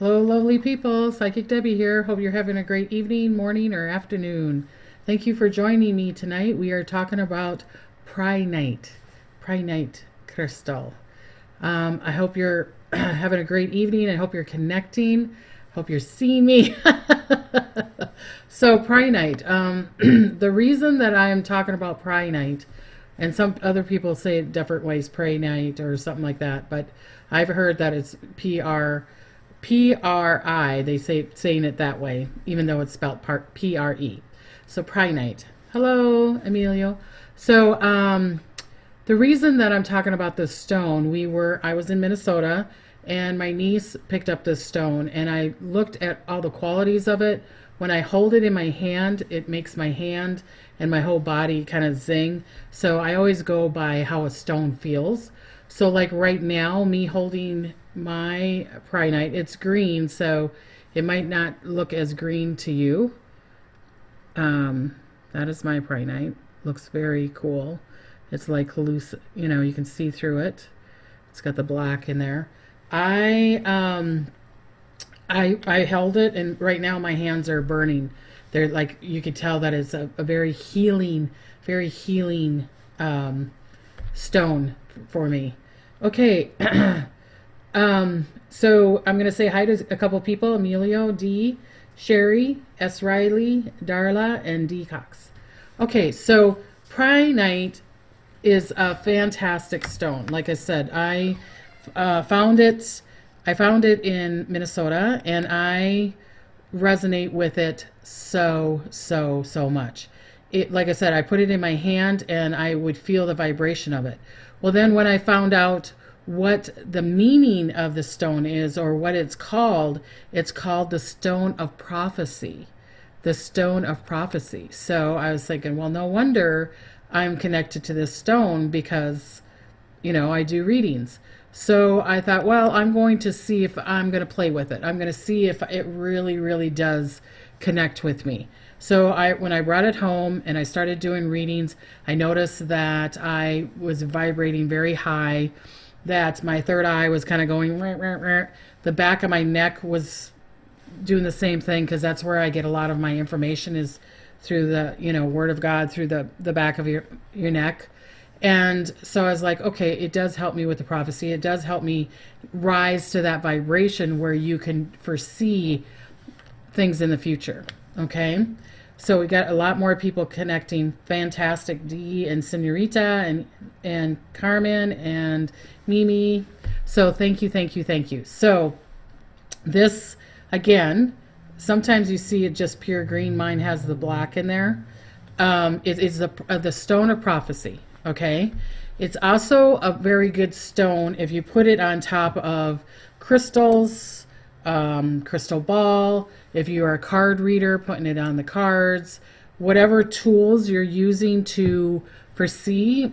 Hello, lovely people. Psychic Debbie here. Hope you're having a great evening, morning, or afternoon. Thank you for joining me tonight. We are talking about Prehnite crystal. I hope you're having a great evening. I hope you're connecting. Hope you're seeing me. So, Prehnite. The reason that I am talking about Prehnite, and some other people say it different ways, Prehnite or something like that, but I've heard that it's Pri. They say saying it that way, even though it's spelled Pre. So Prehnite. Hello, Emilio. So the reason that I'm talking about this stone, I was in Minnesota, and my niece picked up this stone, and I looked at all the qualities of it. When I hold it in my hand, it makes my hand and my whole body kind of zing. So I always go by how a stone feels. So like right now, me holding my Prehnite, it's green, so it might not look as green to you. That is my Prehnite. Looks very cool. It's like halluc, you can see through it. It's got the black in there. I held it, and right now my hands are burning. They're like, you could tell that it's a very healing stone for me. Okay. So I'm going to say hi to a couple people: Emilio, D, Sherry, S. Riley, Darla, and D. Cox. Okay, so Prehnite is a fantastic stone. Like I said, I found it. I found it in Minnesota, and I resonate with it so much. Like I said, I put it in my hand, and I would feel the vibration of it. Well, then when I found out what the meaning of the stone is, or what it's called the stone of prophecy. The stone of prophecy. So I was thinking, well, no wonder I'm connected to this stone, because I do readings. So I thought, well, I'm going to see if I'm going to play with it. I'm going to see if it really does connect with me. So when I brought it home and I started doing readings, I noticed that I was vibrating very high, that my third eye was kind of going, rah, rah, rah. The back of my neck was doing the same thing, because that's where I get a lot of my information, is through the word of God, through the back of your neck. And so I was like, okay, it does help me with the prophecy. It does help me rise to that vibration where you can foresee things in the future. Okay. So we got a lot more people connecting. Fantastic. D and Senorita and Carmen and Mimi. So thank you. So this, again, sometimes you see it just pure green. Mine has the black in there. It is the stone of prophecy. Okay. It's also a very good stone if you put it on top of crystals, crystal ball. If you are a card reader, putting it on the cards, whatever tools you're using to foresee,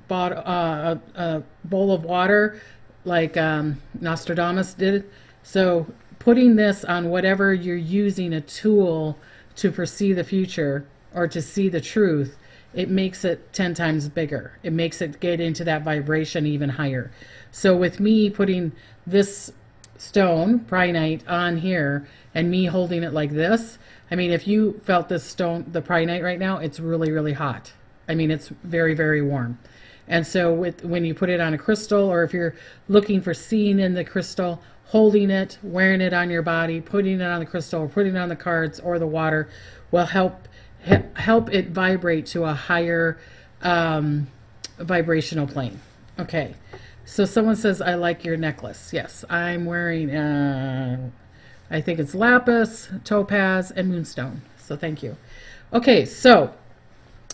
a bowl of water, like Nostradamus did. So putting this on whatever you're using, a tool to foresee the future or to see the truth, it makes it 10 times bigger. It makes it get into that vibration even higher. So with me putting this stone, Prehnite, on here, and me holding it like this, I mean, if you felt this stone, the Prehnite right now, it's really hot. I mean, it's very warm. And so when you put it on a crystal, or if you're looking for seeing in the crystal, holding it, wearing it on your body, putting it on the crystal, or putting it on the cards or the water, will help it vibrate to a higher vibrational plane. Okay. So someone says, I like your necklace. Yes, I'm wearing, I think it's lapis, topaz, and moonstone. So thank you. Okay, so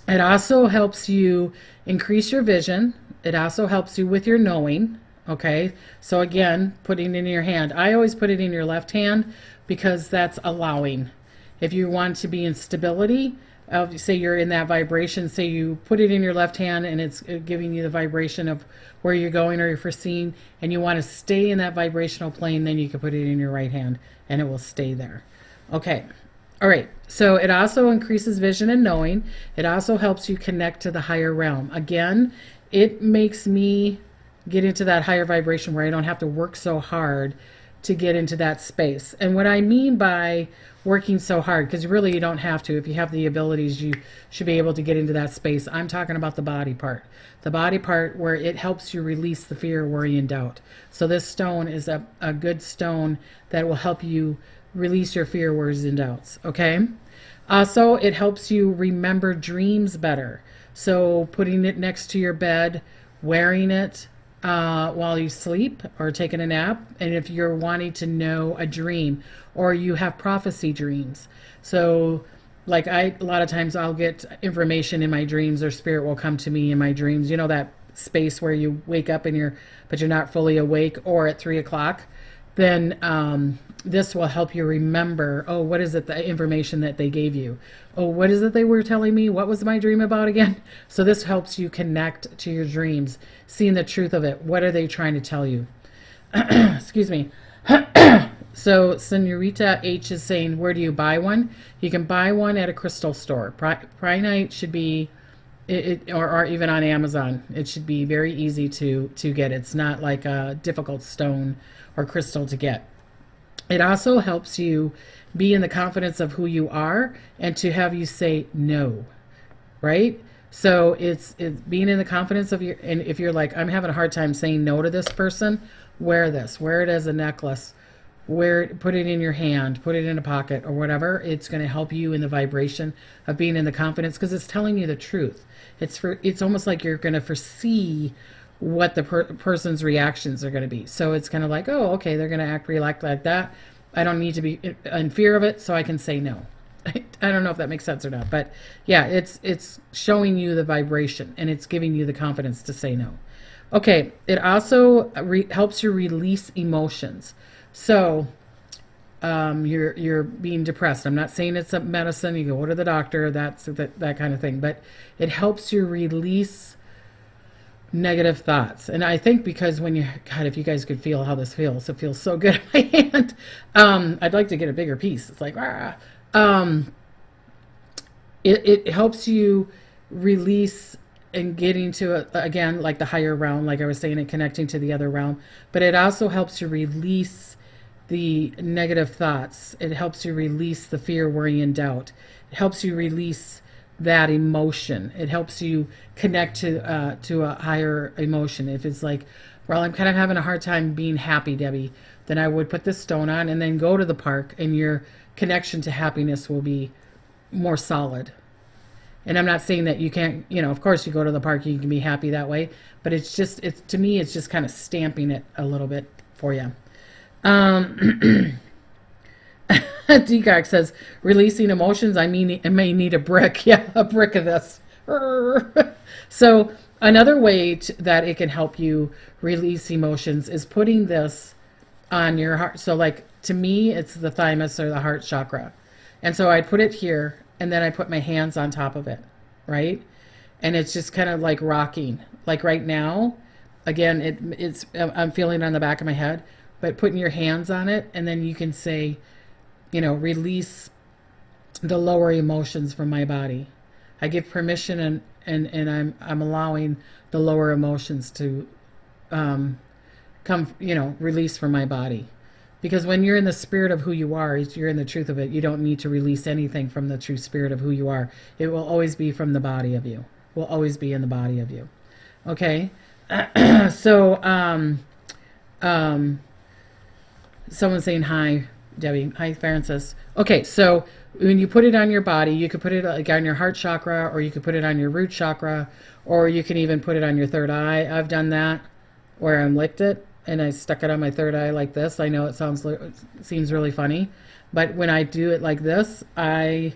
it also helps you increase your vision. It also helps you with your knowing. Okay, so again, putting it in your hand. I always put it in your left hand, because that's allowing. If you want to be in stability, say you're in that vibration, say you put it in your left hand and it's giving you the vibration of where you're going or you're foreseeing, and you want to stay in that vibrational plane, then you can put it in your right hand and it will stay there. Okay. All right. So it also increases vision and knowing. It also helps you connect to the higher realm. Again, it makes me get into that higher vibration where I don't have to work so hard to get into that space. And what I mean by working so hard, because really you don't have to. If you have the abilities, you should be able to get into that space. I'm talking about the body part. The body part where it helps you release the fear, worry, and doubt. So this stone is a good stone that will help you release your fear, worries, and doubts. Okay? Also, it helps you remember dreams better. So putting it next to your bed, wearing it while you sleep or taking a nap. And if you're wanting to know a dream or you have prophecy dreams. So like a lot of times I'll get information in my dreams, or spirit will come to me in my dreams. You know, that space where you wake up and but you're not fully awake, or at 3:00, then this will help you remember, oh, what is it, the information that they gave you? Oh, what is it they were telling me? What was my dream about again? So this helps you connect to your dreams, seeing the truth of it. What are they trying to tell you? Excuse me. So Senorita H is saying, where do you buy one? You can buy one at a crystal store. Prehnite should be, or even on Amazon. It should be very easy to get. It's not like a difficult stone or crystal to get. It also helps you be in the confidence of who you are and to have you say no, right? So it's being in the confidence of and if you're like, I'm having a hard time saying no to this person, wear it as a necklace, put it in your hand, put it in a pocket or whatever. It's going to help you in the vibration of being in the confidence, because it's telling you the truth. It's almost like you're going to foresee what the person's reactions are going to be. So it's kind of like, oh, okay, they're going to react like that. I don't need to be in fear of it, so I can say no. I don't know if that makes sense or not, but yeah, it's showing you the vibration, and it's giving you the confidence to say no. Okay, it also helps you release emotions. So you're being depressed. I'm not saying it's a medicine. You go to the doctor, that kind of thing, but it helps you release negative thoughts. And I think because God, if you guys could feel how this feels, it feels so good in my hand. I'd like to get a bigger piece. It's like, it helps you release and getting to, again, like the higher realm, like I was saying, and connecting to the other realm. But it also helps you release the negative thoughts. It helps you release the fear, worry, and doubt. It helps you release that emotion. It helps you connect to a higher emotion. If it's like, well, I'm kind of having a hard time being happy, Debbie, then I would put this stone on and then go to the park, and your connection to happiness will be more solid. And I'm not saying that you can't, of course you go to the park, you can be happy that way, but to me, it's just kind of stamping it a little bit for you. Decock says, releasing emotions, I may need a brick. Yeah, a brick of this. So another way that it can help you release emotions is putting this on your heart. So like, to me, it's the thymus or the heart chakra. And so I'd put it here, and then I put my hands on top of it, right? And it's just kind of like rocking. Like right now, again, I'm feeling it on the back of my head, but putting your hands on it, and then you can say, release the lower emotions from my body. I give permission, and I'm allowing the lower emotions to come, release from my body. Because when you're in the spirit of who you are, you're in the truth of it. You don't need to release anything from the true spirit of who you are. It will always be from the body of you. Will always be in the body of you. Okay? So, someone's saying hi, Debbie. Hi, Francis. Okay, so when you put it on your body, you could put it like on your heart chakra, or you could put it on your root chakra, or you can even put it on your third eye. I've done that, where I licked it and I stuck it on my third eye like this. I know it seems really funny, but when I do it like this, my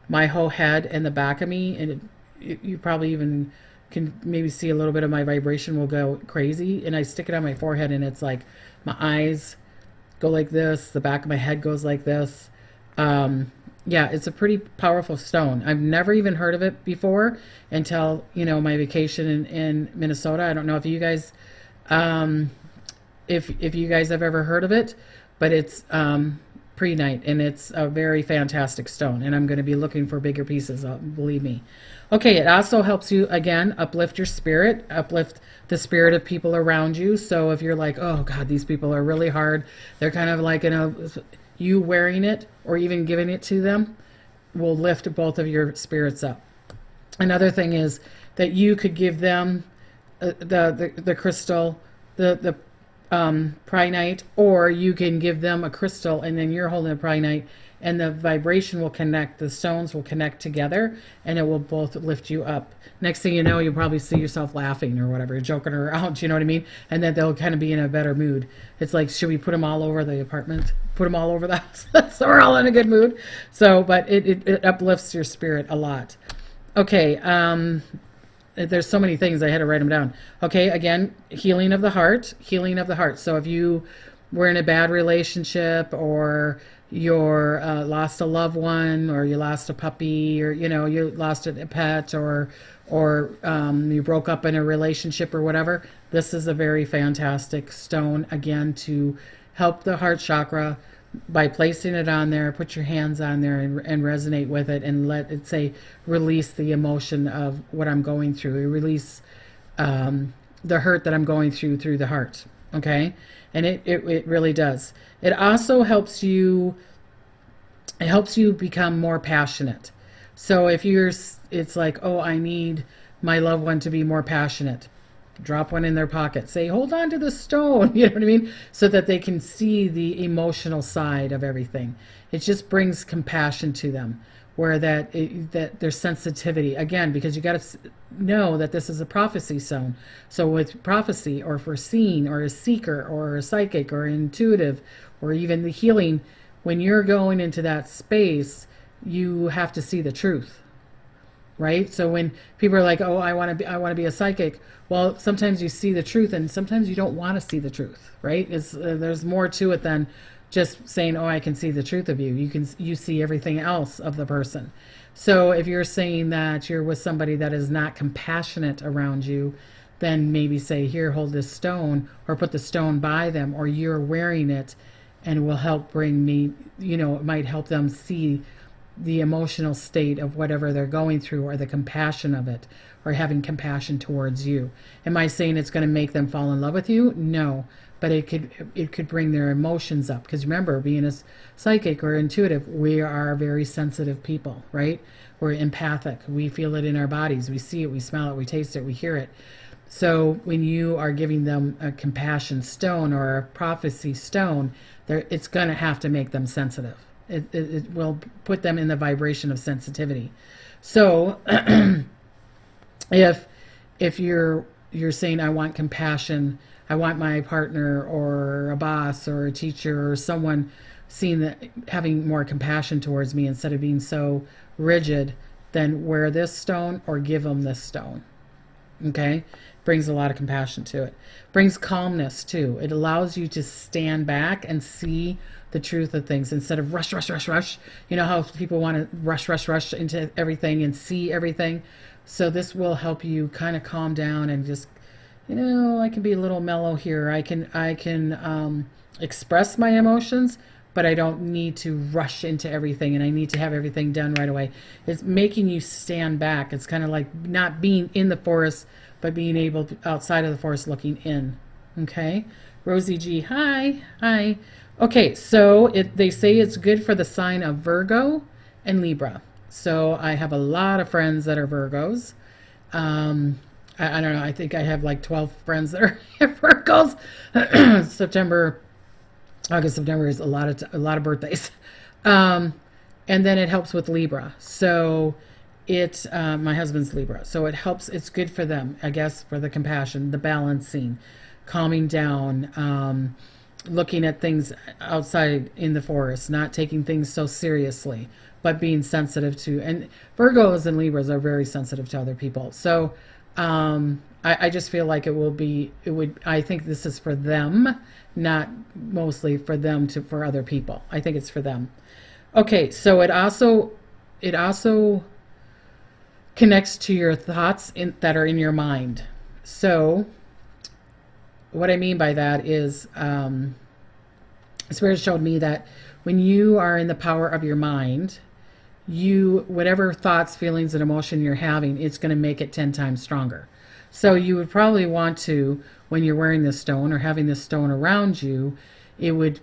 whole head and the back of me, and you probably even can maybe see a little bit of my vibration will go crazy. And I stick it on my forehead, and it's like my eyes go like this, the back of my head goes like this. Yeah, it's a pretty powerful stone. I've never even heard of it before until, my vacation in Minnesota. I don't know if you guys, if you guys have ever heard of it, but it's Prehnite, and it's a very fantastic stone. And I'm going to be looking for bigger pieces, believe me. Okay, it also helps you, again, uplift your spirit, uplift the spirit of people around you. So if you're like, oh God, these people are really hard, they're kind of like, you wearing it or even giving it to them will lift both of your spirits up. Another thing is that you could give them the crystal, the Prehnite, or you can give them a crystal and then you're holding a Prehnite, and the vibration will connect, the stones will connect together, and it will both lift you up. Next thing you know, you'll probably see yourself laughing or whatever, joking around, you know what I mean? And then they'll kind of be in a better mood. It's like, should we put them all over the apartment? Put them all over the house so we're all in a good mood. So, but it uplifts your spirit a lot. Okay, there's so many things, I had to write them down. Okay, again, healing of the heart, healing of the heart. So if you were in a bad relationship, or you're lost a loved one, or you lost a puppy, or you lost a pet, or you broke up in a relationship or whatever, this is a very fantastic stone, again, to help the heart chakra. By placing it on there, put your hands on there and resonate with it, and let it say, release the emotion of what I'm going through. Release the hurt that I'm going through the heart. Okay? And it really does. It also helps you, become more passionate. So if it's like, oh, I need my loved one to be more passionate. Drop one in their pocket. Say, hold on to the stone. You know what I mean? So that they can see the emotional side of everything. It just brings compassion to them, where that there's sensitivity. Again, because you got to know that this is a prophecy zone. So with prophecy, or for seeing, or a seeker, or a psychic, or intuitive, or even the healing, when you're going into that space, you have to see the truth. Right? So when people are like, oh, I want to be a psychic. Well, sometimes you see the truth, and sometimes you don't want to see the truth, right? There's more to it than just saying, oh, I can see the truth of you. You see everything else of the person. So if you're saying that you're with somebody that is not compassionate around you, then maybe say, here, hold this stone, or put the stone by them, or you're wearing it, and it will help bring me, it might help them see the emotional state of whatever they're going through, or the compassion of it, or having compassion towards you. Am I saying it's going to make them fall in love with you? No, but it could bring their emotions up. Because remember, being a psychic or intuitive, we are very sensitive people, right? We're empathic. We feel it in our bodies. We see it, we smell it, we taste it, we hear it. So when you are giving them a compassion stone or a prophecy stone, it's going to have to make them sensitive. It will put them in the vibration of sensitivity. So if you're saying, I want compassion, I want my partner or a boss or a teacher or someone seeing that, having more compassion towards me instead of being so rigid, then wear this stone or give them this stone. Okay? Brings a lot of compassion to it. Brings calmness too. It allows you to stand back and see the truth of things instead of rush. You know how people want to rush into everything and see everything. So this will help you kind of calm down and just, I can be a little mellow here. I can express my emotions, but I don't need to rush into everything, and I need to have everything done right away. It's making you stand back. It's kind of like not being in the forest, but being able to, outside of the forest, looking in. Okay? Rosie G, hi. Okay, so they say it's good for the sign of Virgo and Libra. So I have a lot of friends that are Virgos. I don't know, I think I have like 12 friends that are Virgos. August, September is a lot of birthdays. And then it helps with Libra. So my husband's Libra. So it helps, it's good for them, I guess, for the compassion, the balancing, calming down, looking at things outside in the forest, not taking things so seriously, but being sensitive to, and Virgos and Libras are very sensitive to other people. So I just feel like I think this is for them, not mostly for them for other people. I think it's for them. Okay, so it also connects to your thoughts that are in your mind. So what I mean by that is Spirit showed me that when you are in the power of your mind, you, whatever thoughts, feelings, and emotion you're having, it's going to make it 10 times stronger. So you would probably want to, when you're wearing this stone or having this stone around you, you would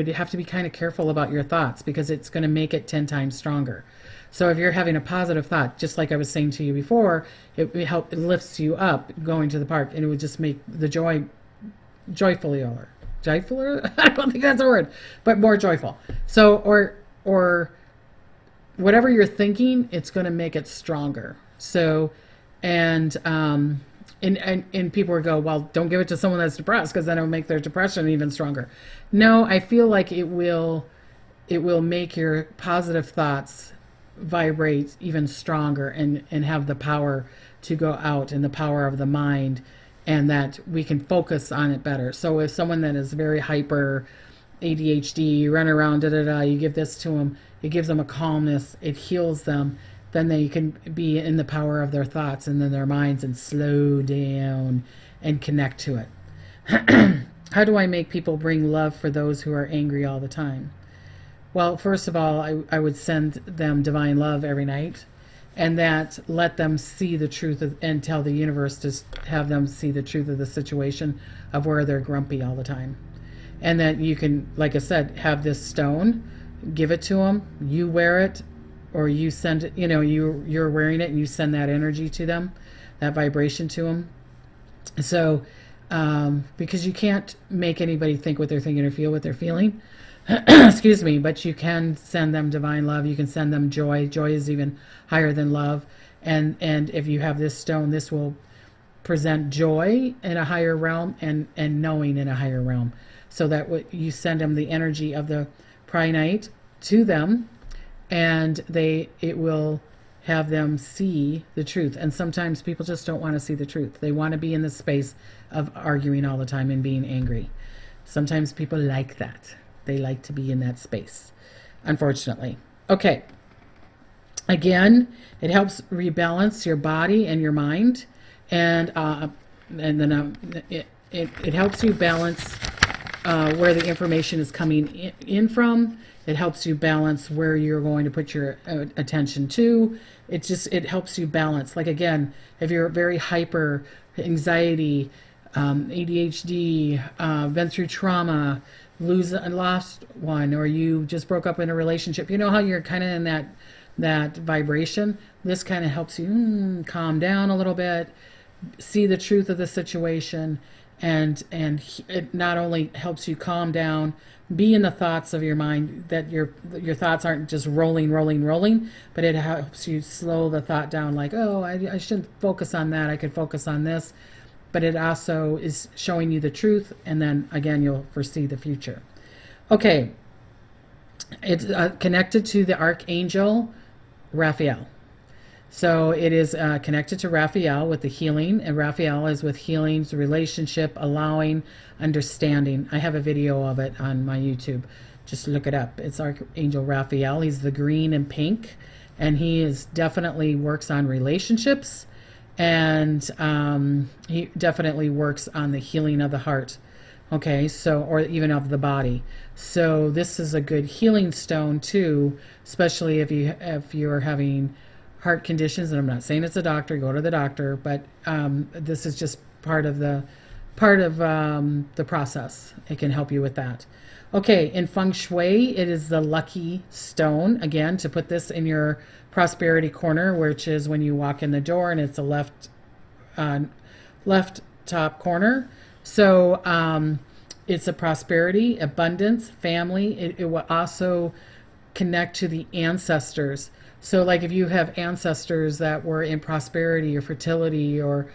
have to be kind of careful about your thoughts, because it's going to make it 10 times stronger. So if you're having a positive thought, just like I was saying to you before, it lifts you up going to the park, and it would just make the joyfuler. Joyfuler? I don't think that's a word, but more joyful. So, or whatever you're thinking, it's going to make it stronger. So, and people would go, well, don't give it to someone that's depressed, because then it'll make their depression even stronger. No, I feel like it will make your positive thoughts vibrate even stronger, and have the power to go out, and the power of the mind, and that we can focus on it better. So if someone that is very hyper, ADHD, run around, you give this to them, it gives them a calmness, it heals them, then they can be in the power of their thoughts and then their minds, and slow down and connect to it. How do I make people bring love for those who are angry all the time? Well, first of all, I would send them divine love every night, and that let them see the truth and tell the universe to have them see the truth of the situation of where they're grumpy all the time. And that you can, like I said, have this stone, give it to them, you wear it, or you send it, you're wearing it and you send that energy to them, that vibration to them. So, because you can't make anybody think what they're thinking or feel what they're feeling, excuse me, but you can send them divine love. You can send them joy. Joy is even higher than love. And if you have this stone, this will present joy in a higher realm, and knowing in a higher realm. So that you send them the energy of the Prehnite to them, and it will have them see the truth. And sometimes people just don't want to see the truth. They want to be in the space of arguing all the time and being angry. Sometimes people like that. They like to be in that space, unfortunately. Okay. Again, it helps rebalance your body and your mind, and then it helps you balance where the information is coming in from. It helps you balance where you're going to put your attention to. It helps you balance. Like, again, if you're very hyper, anxiety, ADHD, been through trauma, lost one, or you just broke up in a relationship, you know how you're kind of in that vibration? This kind of helps you calm down a little bit, see the truth of the situation, and it not only helps you calm down, be in the thoughts of your mind, that your thoughts aren't just rolling, but it helps you slow the thought down, like, oh, I shouldn't focus on that, I could focus on this. But it also is showing you the truth, and then again you'll foresee the future. Okay, it's connected to the Archangel Raphael. So it is connected to Raphael with the healing, and Raphael is with healings, relationship, allowing, understanding. I have a video of it on my YouTube. Just look it up. It's Archangel Raphael. He's the green and pink, and he definitely works on relationships, and he definitely works on the healing of the heart. Okay, so, or even of the body. So this is a good healing stone too, especially if you're having heart conditions. And I'm not saying it's a doctor, go to the doctor, but this is just part of the process. It can help you with that. Okay, in Feng Shui, it is the lucky stone. Again, to put this in your prosperity corner, which is when you walk in the door, and it's a left top corner. So it's a prosperity, abundance, family. It will also connect to the ancestors. So like if you have ancestors that were in prosperity or fertility, or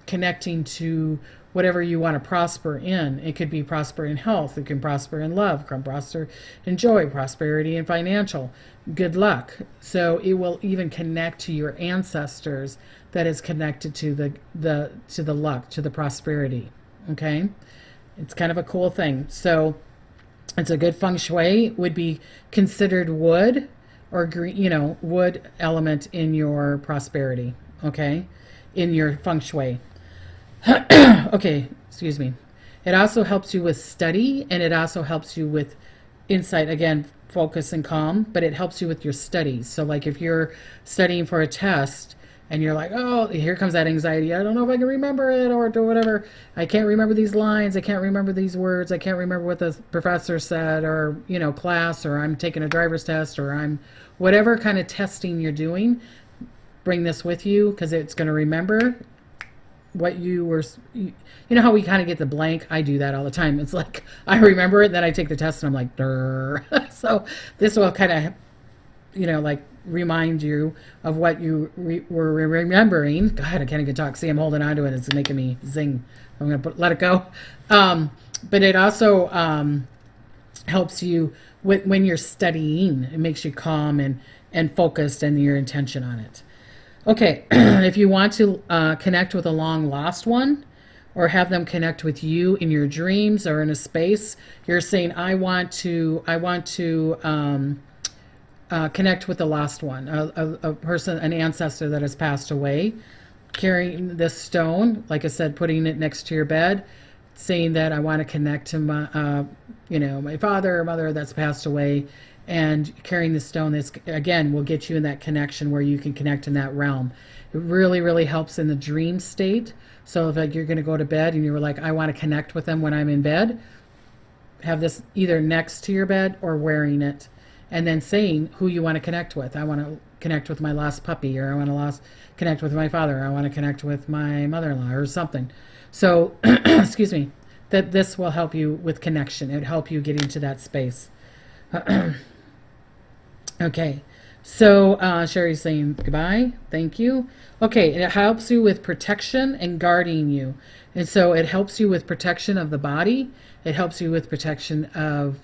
connecting to whatever you want to prosper in. It could be prosper in health. It can prosper in love, can prosper in joy, prosperity and financial, good luck. So it will even connect to your ancestors, that is connected to the luck, to the prosperity. Okay, it's kind of a cool thing. So it's a good feng shui. Would be considered wood or green, wood element in your prosperity. Okay, in your feng shui. Okay, excuse me. It also helps you with study, and it also helps you with insight, again, focus and calm, but it helps you with your studies. So like if you're studying for a test and you're like, oh, here comes that anxiety. I don't know if I can remember it or do whatever. I can't remember these lines. I can't remember these words. I can't remember what the professor said, or, class, or I'm taking a driver's test, or I'm whatever kind of testing you're doing. Bring this with you because it's going to remember what you were. You know how we kind of get the blank? I do that all the time. It's like I remember it, then I take the test and I'm like, Durr. So this will kind of, like remind you of what you were remembering. God, I can't even talk. See, I'm holding on to it. It's making me zing. I'm going to let it go. But it also helps you when you're studying. It makes you calm and focused and your intention on it. Okay, if you want to connect with a long lost one, or have them connect with you in your dreams or in a space, you're saying, I want to connect with the lost one, a person, an ancestor that has passed away, carrying this stone, like I said, putting it next to your bed, saying that I want to connect to my, my father or mother that's passed away, and carrying the stone. This again will get you in that connection where you can connect in that realm. It really, really helps in the dream state. So if like you're going to go to bed and you were like, I want to connect with them when I'm in bed, have this either next to your bed or wearing it, and then saying who you want to connect with. I want to connect with my lost puppy, or I want to connect with my father, or I want to connect with my mother-in-law, or something. So, excuse me, that this will help you with connection. It'll help you get into that space. Okay, so Sherry's saying goodbye. Thank you. Okay, it helps you with protection and guarding you. And so it helps you with protection of the body. It helps you with protection of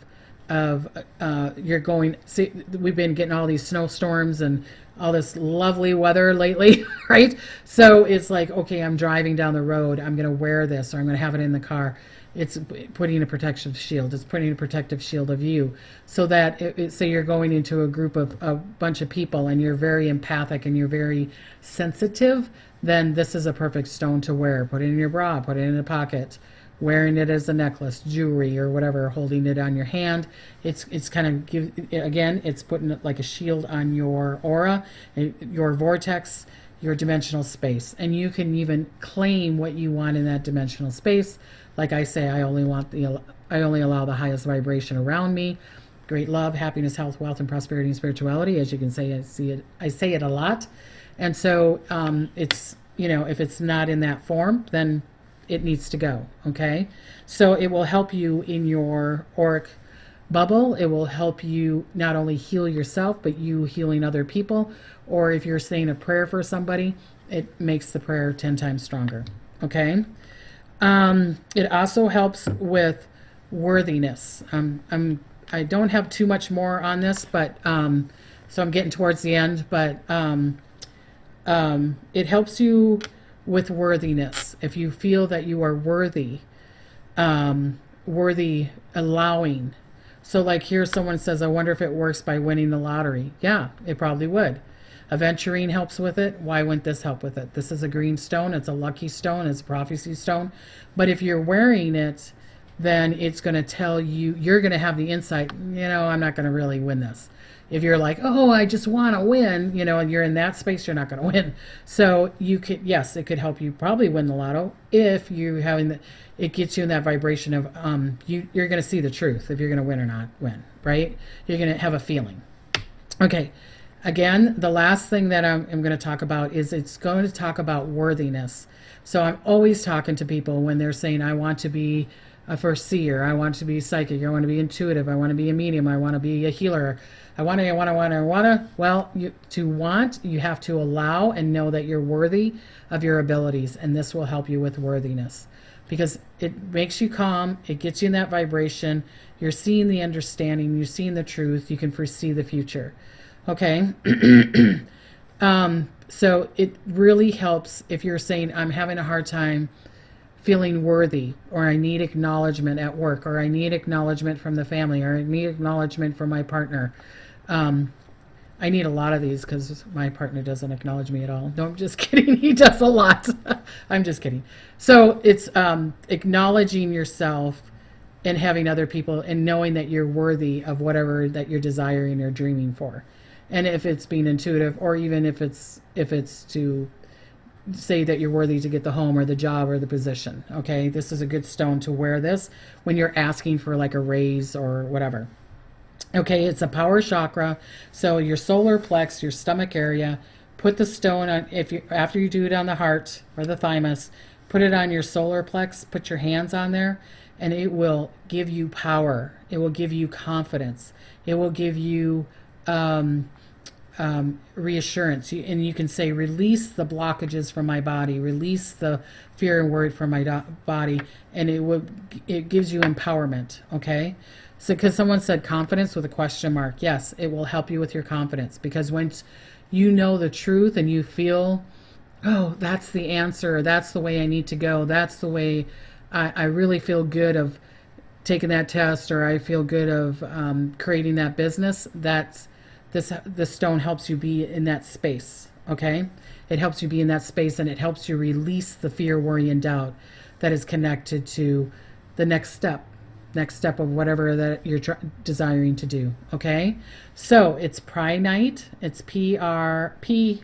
you're going, see, we've been getting all these snowstorms and all this lovely weather lately, right? So it's like, okay, I'm driving down the road. I'm going to wear this, or I'm going to have it in the car. It's putting a protective shield. It's putting a protective shield of you, so that say you're going into a group of a bunch of people and you're very empathic and you're very sensitive, then this is a perfect stone to wear. Put it in your bra, put it in a pocket, wearing it as a necklace, jewelry, or whatever, holding it on your hand. It's kind of it's putting it like a shield on your aura, your vortex, your dimensional space, and you can even claim what you want in that dimensional space. Like I say, I only allow the highest vibration around me. Great love, happiness, health, wealth, and prosperity and spirituality. As you can say, I say it a lot. And so it's, if it's not in that form, then it needs to go. Okay. So it will help you in your auric bubble. It will help you not only heal yourself, but you healing other people. Or if you're saying a prayer for somebody, it makes the prayer 10 times stronger. Okay. It also helps with worthiness. I don't have too much more on this, but so I'm getting towards the end. But it helps you with worthiness. If you feel that you are worthy, allowing. So like here, someone says, "I wonder if it works by winning the lottery." Yeah, it probably would. Aventurine helps with it. Why wouldn't this help with it? This is a green stone. It's a lucky stone. It's a prophecy stone. But if you're wearing it, then it's going to tell you, you're going to have the insight, I'm not going to really win this. If you're like, oh, I just want to win, and you're in that space, you're not going to win. So you could, yes, it could help you probably win the lotto if you it gets you in that vibration of, you're going to see the truth if you're going to win or not win, right? You're going to have a feeling. Okay. Again, the last thing that I'm going to talk about is it's going to talk about worthiness. So I'm always talking to people when they're saying, I want to be a first seer, I want to be psychic, I want to be intuitive, I want to be a medium, I want to be a healer, I want to. Well, you have to allow and know that you're worthy of your abilities, and this will help you with worthiness. Because it makes you calm, it gets you in that vibration, you're seeing the understanding, you're seeing the truth, you can foresee the future. Okay, so it really helps if you're saying, I'm having a hard time feeling worthy, or I need acknowledgement at work, or I need acknowledgement from the family, or I need acknowledgement from my partner. I need a lot of these because my partner doesn't acknowledge me at all. No, I'm just kidding. He does a lot. I'm just kidding. So it's acknowledging yourself and having other people and knowing that you're worthy of whatever that you're desiring or dreaming for. And if it's being intuitive, or even if it's to say that you're worthy to get the home or the job or the position. Okay, this is a good stone to wear this when you're asking for like a raise or whatever. Okay, it's a power chakra, so your solar plex, your stomach area. Put the stone on, if you after you do it on the heart or the thymus, put it on your solar plex. Put your hands on there, and it will give you power. It will give you confidence. It will give you reassurance. And you can say, release the blockages from my body, release the fear and worry from my body, and it gives you empowerment. Okay, so because someone said confidence with a question mark, yes, it will help you with your confidence, because once you know the truth and you feel, oh, that's the answer, that's the way I need to go, that's the way I really feel good of taking that test, or I feel good of creating that business, that's this stone helps you be in that space. Okay, it helps you be in that space, and it helps you release the fear, worry, and doubt that is connected to the next step of whatever that you're desiring to do. Okay, so it's Prehnite. It's P-R-P.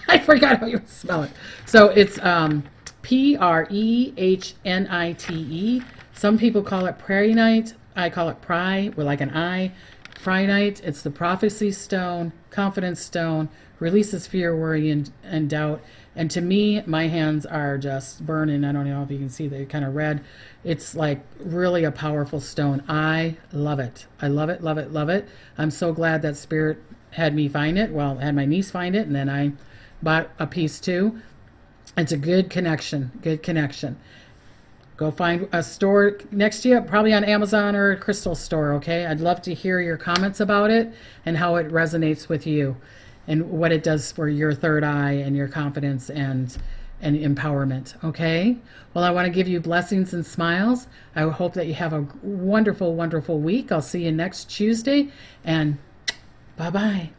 I forgot how you spell it. So it's Prehnite. Some people call it Prehnite. I call it with like an I. Prehnite. It's the prophecy stone, confidence stone, releases fear, worry, and doubt. And to me, my hands are just burning. I don't know if you can see, they're kind of red. It's like really a powerful stone. I love it. I love it, love it, love it. I'm so glad that Spirit had me find it. Well, had my niece find it, and then I bought a piece too. It's a good connection, good connection. Go find a store next to you, probably on Amazon or a crystal store, okay? I'd love to hear your comments about it and how it resonates with you and what it does for your third eye and your confidence and empowerment, okay? Well, I want to give you blessings and smiles. I hope that you have a wonderful, wonderful week. I'll see you next Tuesday, and bye-bye.